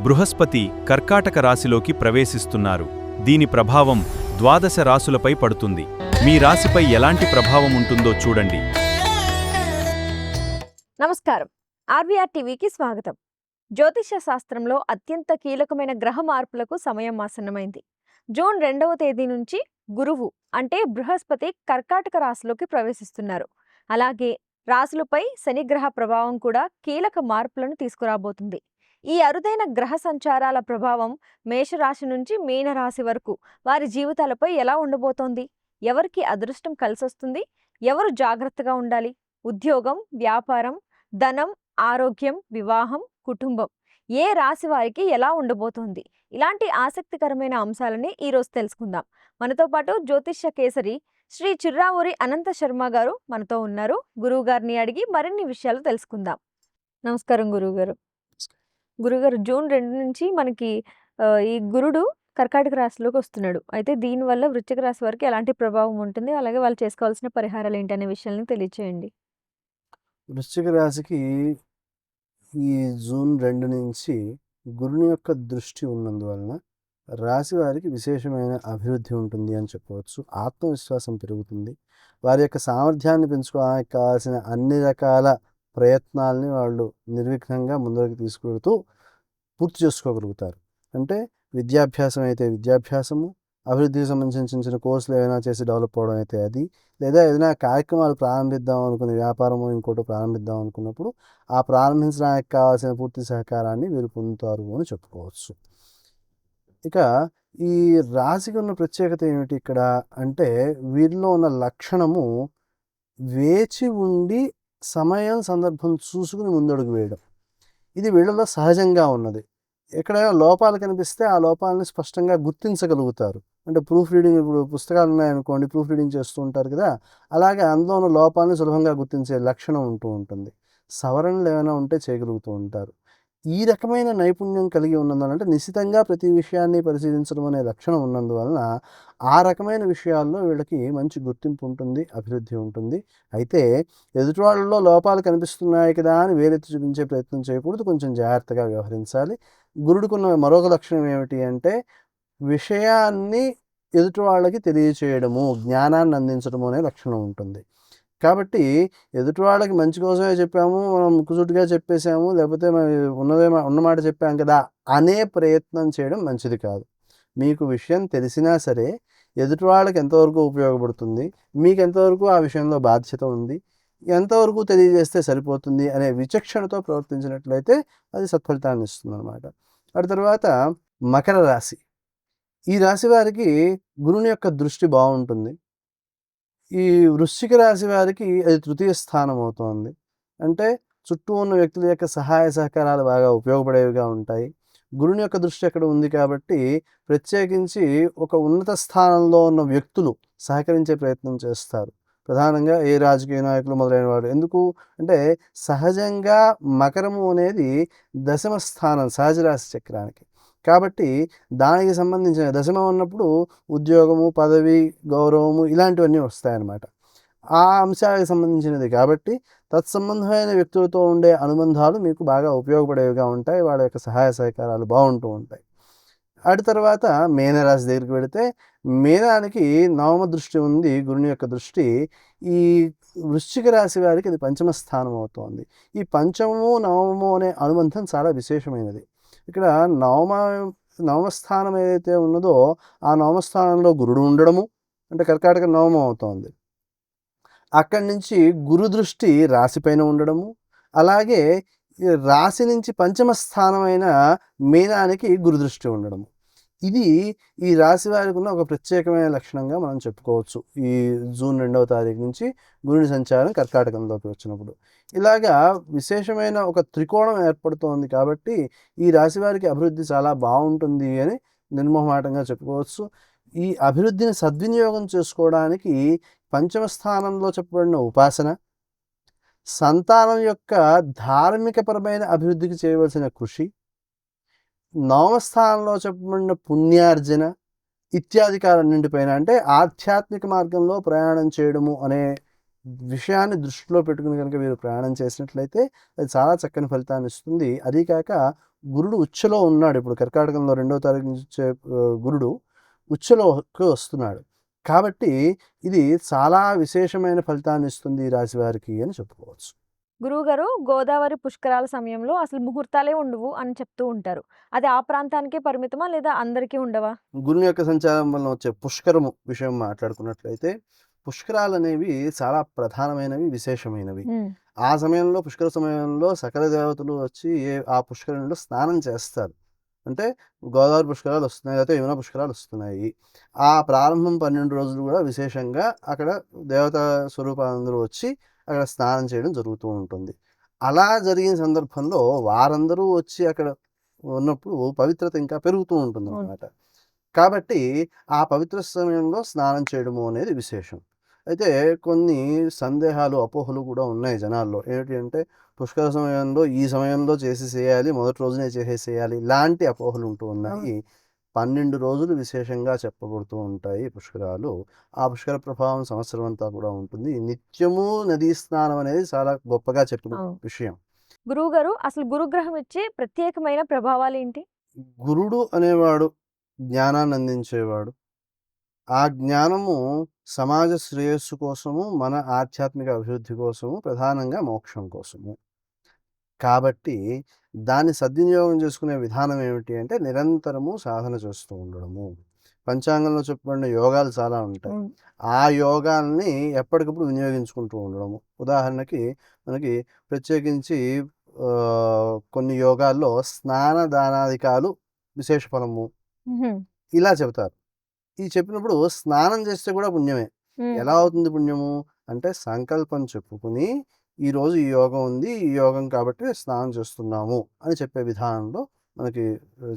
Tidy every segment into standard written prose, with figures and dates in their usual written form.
బృహస్పతి కర్కాటక రాశిలోకి ప్రవేశిస్తున్నారు. దీని ప్రభావం ద్వాదశ రాశులపై పడుతుంది. మీ రాశిపై ఎలాంటి ప్రభావం ఉంటుందో చూడండి. నమస్కారం. ఆర్వీఆర్ టీవీకి స్వాగతం. జ్యోతిష శాస్త్రంలో అత్యంత కీలకమైన గ్రహ మార్పులకు సమయం ఆసన్నమైంది. జూన్ 2వ తేదీ నుంచి గురువు అంటే బృహస్పతి కర్కాటక రాశిలోకి ప్రవేశిస్తున్నారు. అలాగే రాశులపై శనిగ్రహ ప్రభావం కూడా కీలక మార్పులను తీసుకురాబోతుంది. ఈ అరుదైన గ్రహ సంచారాల ప్రభావం మేషరాశి నుంచి మీనరాశి వరకు వారి జీవితాలపై ఎలా ఉండబోతోంది? ఎవరికి అదృష్టం కలిసొస్తుంది? ఎవరు జాగ్రత్తగా ఉండాలి? ఉద్యోగం, వ్యాపారం, ధనం, ఆరోగ్యం, వివాహం, కుటుంబం ఏ రాశి వారికి ఎలా ఉండబోతోంది? ఇలాంటి ఆసక్తికరమైన అంశాలని ఈరోజు తెలుసుకుందాం. మనతో పాటు జ్యోతిష్య కేసరి శ్రీ చిర్రావూరి అనంత శర్మ గారు మనతో ఉన్నారు. గురువు గారిని అడిగి మరిన్ని విషయాలు తెలుసుకుందాం. నమస్కారం గురువుగారు. గురుగారు, జూన్ 2 నుంచి మనకి ఈ గురుడు కర్కాటక రాశిలోకి వస్తున్నాడు. అయితే దీనివల్ల వృశ్చిక రాశి వారికి ఎలాంటి ప్రభావం ఉంటుంది? అలాగే వాళ్ళు చేసుకోవాల్సిన పరిహారాలు ఏంటి అనే విషయాన్ని తెలియచేయండి. వృశ్చిక రాశికి ఈ జూన్ 2 నుంచి గురుని యొక్క దృష్టి ఉన్నందువలన రాశి వారికి విశేషమైన అభివృద్ధి ఉంటుంది అని చెప్పవచ్చు. ఆత్మవిశ్వాసం పెరుగుతుంది. వారి యొక్క సామర్థ్యాన్ని పెంచుకోవడానికి కావాల్సిన అన్ని రకాల ప్రయత్నాల్ని వాళ్ళు నిర్విఘ్నంగా ముందరికి తీసుకెడుతూ పూర్తి చేసుకోగలుగుతారు. అంటే విద్యాభ్యాసం అయితే విద్యాభ్యాసము, అభివృద్ధికి సంబంధించిన చిన్న చిన్న కోర్సులు ఏమైనా చేసి డెవలప్ అవ్వడం అయితే అది, లేదా ఏదైనా కార్యక్రమాలు ప్రారంభిద్దాం అనుకునే వ్యాపారము ఇంకోటి ప్రారంభిద్దాం అనుకున్నప్పుడు ఆ ప్రారంభించడానికి కావాల్సిన పూర్తి సహకారాన్ని వీరు పొందుతారు అని చెప్పుకోవచ్చు. ఇక ఈ రాశికి ఉన్న ప్రత్యేకత ఏమిటి ఇక్కడ అంటే, వీరిలో ఉన్న లక్షణము వేచి ఉండి సమయం సందర్భం చూసుకుని ముందడుగు వేయడం. ఇది వీళ్ళలో సహజంగా ఉన్నది. ఎక్కడైనా లోపాలు కనిపిస్తే ఆ లోపాలని స్పష్టంగా గుర్తించగలుగుతారు. అంటే ప్రూఫ్ రీడింగ్, ఇప్పుడు పుస్తకాలు ఉన్నాయనుకోండి, ప్రూఫ్ రీడింగ్ చేస్తూ ఉంటారు కదా, అలాగే అందులో ఉన్న లోపాలని సులభంగా గుర్తించే లక్షణం ఉంటూ ఉంటుంది. సవరణలు ఏమైనా ఉంటే చేయగలుగుతూ ఉంటారు. ఈ రకమైన నైపుణ్యం కలిగి ఉన్నందువల్ల, నిశితంగా ప్రతి విషయాన్ని పరిశీలించడం అనే లక్షణం ఉన్నందువలన ఆ రకమైన విషయాల్లో వీళ్ళకి మంచి గుర్తింపు ఉంటుంది, అభివృద్ధి ఉంటుంది. అయితే ఎదుటి వాళ్ళలో లోపాలు కనిపిస్తున్నాయి కదా అని వేలెత్తి చూపించే ప్రయత్నం చేయకూడదు. కొంచెం జాగ్రత్తగా వ్యవహరించాలి. గురుడికున్న మరొక లక్షణం ఏమిటి అంటే, విషయాన్ని ఎదుటి వాళ్ళకి తెలియచేయడము, జ్ఞానాన్ని అందించడము అనే లక్షణం ఉంటుంది. కాబట్టి ఎదుటి వాళ్ళకి మంచి కోసమే చెప్పాము, మనం ముక్కుసూటిగా చెప్పేసాము, లేకపోతే ఉన్నమాట చెప్పాం కదా అనే ప్రయత్నం చేయడం మంచిది కాదు. మీకు విషయం తెలిసినా సరే ఎదుటి వాళ్ళకి ఎంతవరకు ఉపయోగపడుతుంది, మీకు ఎంతవరకు ఆ విషయంలో బాధ్యత ఉంది, ఎంతవరకు తెలియజేస్తే సరిపోతుంది అనే విచక్షణతో ప్రవర్తించినట్లయితే అది సత్ఫలితాన్ని ఇస్తుంది అన్నమాట. అటు తర్వాత మకర రాశి. ఈ రాశి వారికి గురుని యొక్క దృష్టి బాగుంటుంది. ఈ వృశ్చిక రాశి వారికి అది తృతీయ స్థానం అవుతోంది. అంటే చుట్టూ ఉన్న వ్యక్తుల యొక్క సహాయ సహకారాలు బాగా ఉపయోగపడేవిగా ఉంటాయి. గురుని యొక్క దృష్టి అక్కడ ఉంది కాబట్టి ప్రత్యేకించి ఒక ఉన్నత స్థానంలో ఉన్న వ్యక్తులు సహకరించే ప్రయత్నం చేస్తారు. ప్రధానంగా ఏ రాజకీయ నాయకులు మొదలైన వారు. ఎందుకు అంటే సహజంగా మకరము అనేది దశమ స్థానం సహజ రాశి చక్రానికి. కాబట్టి దానికి సంబంధించిన దశమం ఉన్నప్పుడు ఉద్యోగము, పదవి, గౌరవము ఇలాంటివన్నీ వస్తాయన్నమాట. ఆ అంశాలకు సంబంధించినది కాబట్టి తత్సంబంధమైన వ్యక్తులతో ఉండే అనుబంధాలు మీకు బాగా ఉపయోగపడేవిగా ఉంటాయి. వాళ్ళ యొక్క సహాయ సహకారాలు బాగుంటూ ఉంటాయి. అటు తర్వాత మీనరాశి దగ్గరికి వెళితే, మీనానికి నవమ దృష్టి ఉంది, గురుని యొక్క దృష్టి. ఈ వృశ్చిక రాశి వారికి అది పంచమ స్థానం అవుతోంది. ఈ పంచమము నవమము అనే అనుబంధం చాలా విశేషమైనది. ఇక్కడ నవమస్థానం ఏదైతే ఉన్నదో ఆ నవమస్థానంలో గురుడు ఉండడము, అంటే కర్కాటక నవమం అవుతోంది. అక్కడి నుంచి గురు దృష్టి రాశిపైన ఉండడము, అలాగే రాశి నుంచి పంచమ స్థానమైన మీనానికి గురుదృష్టి ఉండడము. ఇది ఈ రాశి వారికి ఉన్న ఒక ప్రత్యేకమైన లక్షణంగా మనం చెప్పుకోవచ్చు. ఈ జూన్ 2వ తారీఖు నుంచి గురుని సంచారం కర్కాటకంలోకి వచ్చినప్పుడు ఇలాగా విశేషమైన ఒక త్రికోణం ఏర్పడుతోంది. కాబట్టి ఈ రాశి వారికి అభివృద్ధి చాలా బాగుంటుంది అని నిర్మోహమాటంగా చెప్పుకోవచ్చు. ఈ అభివృద్ధిని సద్వినియోగం చేసుకోవడానికి పంచమ స్థానంలో చెప్పబడిన ఉపాసన, సంతానం యొక్క ధార్మికపరమైన అభివృద్ధికి చేయవలసిన కృషి, నవమస్థానంలో చెప్పబడిన పుణ్యార్జన ఇత్యాధికారన్నింటిపైన, అంటే ఆధ్యాత్మిక మార్గంలో ప్రయాణం చేయడము అనే విషయాన్ని దృష్టిలో పెట్టుకుని కనుక వీరు ప్రయాణం చేసినట్లయితే అది చాలా చక్కని ఫలితాన్ని ఇస్తుంది. అదీ కాక గురుడు ఉచ్చలో ఉన్నాడు. ఇప్పుడు కర్కాటకంలో 2వ తారీఖు నుంచి వచ్చే గురుడు ఉచ్చలోకి వస్తున్నాడు. కాబట్టి ఇది చాలా విశేషమైన ఫలితాన్ని ఇస్తుంది ఈ రాశి వారికి అని చెప్పుకోవచ్చు. గురువుగారు, గోదావరి పుష్కరాల సమయంలో అసలు ముహూర్తాలే ఉండవు అని చెప్తూ ఉంటారు. అది ఆ ప్రాంతానికే పరిమితమా లేదా అందరికీ ఉండవా? గురుని యొక్క సంచారం వలన వచ్చే పుష్కరము విషయం మాట్లాడుకున్నట్లయితే, పుష్కరాలనేవి చాలా ప్రధానమైనవి, విశేషమైనవి. హ్మ్. ఆ సమయంలో పుష్కర సమయంలో సకల దేవతలు వచ్చి ఆ పుష్కరిణిలో స్నానం చేస్తారు. అంటే గోదావరి పుష్కరాలు వస్తున్నాయి, లేకపోతే యమునా పుష్కరాలు వస్తున్నాయి. ఆ ప్రారంభం 12 రోజులు కూడా విశేషంగా అక్కడ దేవతా స్వరూపాలందరూ వచ్చి అక్కడ స్నానం చేయడం జరుగుతూ ఉంటుంది. అలా జరిగిన సందర్భంలో వారందరూ వచ్చి అక్కడ ఉన్నప్పుడు పవిత్రత ఇంకా పెరుగుతూ అవును. ఉంటుందన్నమాట. కాబట్టి ఆ పవిత్ర సమయంలో స్నానం చేయడము అనేది విశేషం. అయితే కొన్ని సందేహాలు, అపోహలు కూడా ఉన్నాయి జనాల్లో. ఏంటి అంటే పుష్కర సమయంలో ఈ సమయంలో చేసేసేయాలి, మొదటి రోజునే చేసేసేయాలి ఇలాంటి అపోహలు ఉంటూ అవును. ఉన్నాయి. 12 రోజులు విశేషంగా చెప్పబడుతూ ఉంటాయి పుష్కరాలు. ఆ పుష్కర ప్రభావం సంవత్సరం అంతా కూడా ఉంటుంది. నిత్యము నదీ స్నానం అనేది చాలా గొప్పగా చెప్పిన అవును. విషయం. గురువుగారు, అసలు గురుగ్రహం ఇచ్చే ప్రత్యేకమైన ప్రభావాలేంటి? గురుడు అనేవాడు జ్ఞానాన్ని అందించేవాడు. ఆ జ్ఞానము సమాజ శ్రేయస్సు కోసము, మన ఆధ్యాత్మిక అభివృద్ధి కోసము, ప్రధానంగా మోక్షం కోసము. కాబట్టి దాన్ని సద్వినియోగం చేసుకునే విధానం ఏమిటి అంటే నిరంతరము సాధన చేస్తూ ఉండడము. పంచాంగంలో చెప్పబడిన యోగాలు చాలా ఉంటాయి. అవును. ఆ యోగాల్ని ఎప్పటికప్పుడు వినియోగించుకుంటూ ఉండడము. ఉదాహరణకి మనకి ప్రత్యేకించి కొన్ని యోగాల్లో స్నాన దానాదికాలు విశేష ఫలము హుహు. ఇలా చెబుతారు. ఇది చెప్పినప్పుడు స్నానం చేస్తే కూడా పుణ్యమే. హ్మ్. ఎలా అవుతుంది పుణ్యము? అంటే సంకల్పం చెప్పుకుని, ఈరోజు ఈ యోగం ఉంది. ఈ యోగం కాబట్టి స్నానం చేస్తున్నాము అని చెప్పే విధానంలో మనకి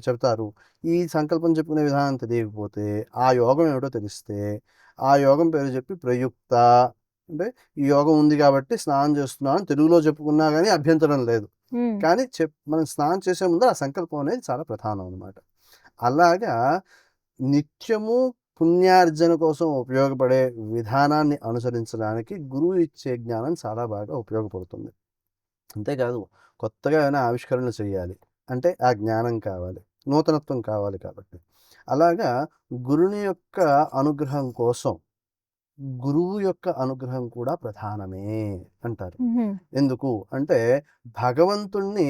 చెప్తారు. ఈ సంకల్పం చెప్పుకునే విధానం తెలియకపోతే, ఆ యోగం ఏమిటో తెలిస్తే, ఆ యోగం పేరు చెప్పి ప్రయుక్త అంటే ఈ యోగం ఉంది కాబట్టి స్నానం చేస్తున్నాను అని తెలుగులో చెప్పుకున్నా గానీ అభ్యంతరం లేదు. హ్మ్. కానీ మనం స్నానం చేసే ముందు ఆ సంకల్పం అనేది చాలా ప్రధానం అనమాట. అలాగా నిత్యము పుణ్యార్జన కోసం ఉపయోగపడే విధానాన్ని అనుసరించడానికి గురువు ఇచ్చే జ్ఞానం చాలా బాగా ఉపయోగపడుతుంది. అంతేకాదు కొత్తగా ఏమైనా ఆవిష్కరణలు చేయాలి అంటే ఆ జ్ఞానం కావాలి. నూతనత్వం కావాలి కాబట్టి. అలాగా గురుని యొక్క అనుగ్రహం కోసం గురువు యొక్క అనుగ్రహం కూడా ప్రధానమే అంటారు. హుహు. ఎందుకు అంటే భగవంతుణ్ణి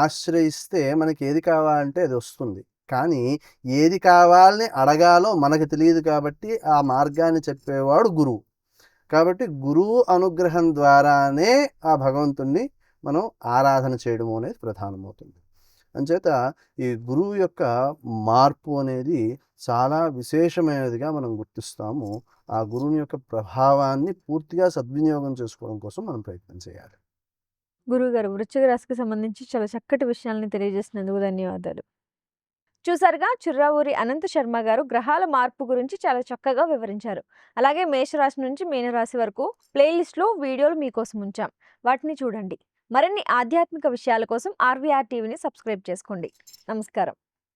ఆశ్రయిస్తే మనకేది కావాలంటే అది వస్తుంది. కానీ ఏది కావాలని అడగాలో మనకు తెలియదు కాబట్టి ఆ మార్గాన్ని చెప్పేవాడు గురువు. కాబట్టి గురువు అనుగ్రహం ద్వారానే ఆ భగవంతుణ్ణి మనం ఆరాధన చేయడము అనేది ప్రధానమవుతుంది. అంచేత ఈ గురువు యొక్క మార్పు అనేది చాలా విశేషమైనదిగా మనం గుర్తిస్తాము. ఆ గురువుని యొక్క ప్రభావాన్ని పూర్తిగా సద్వినియోగం చేసుకోవడం కోసం మనం ప్రయత్నం చేయాలి. గురువుగారు, వృశ్చిక రాశికి సంబంధించి చాలా చక్కటి విషయాల్ని తెలియజేసినందుకు ధన్యవాదాలు. చూసారుగా, చిర్రావూరి అనంత శర్మ గారు గ్రహాల మార్పు గురించి చాలా చక్కగా వివరించారు. అలాగే మేషరాశి నుంచి మీనరాశి వరకు ప్లేలిస్ట్లో వీడియోలు మీకోసం ఉంచాం. వాటిని చూడండి. మరిన్ని ఆధ్యాత్మిక విషయాల కోసం ఆర్వీఆర్ టీవీని సబ్స్క్రైబ్ చేసుకోండి. నమస్కారం.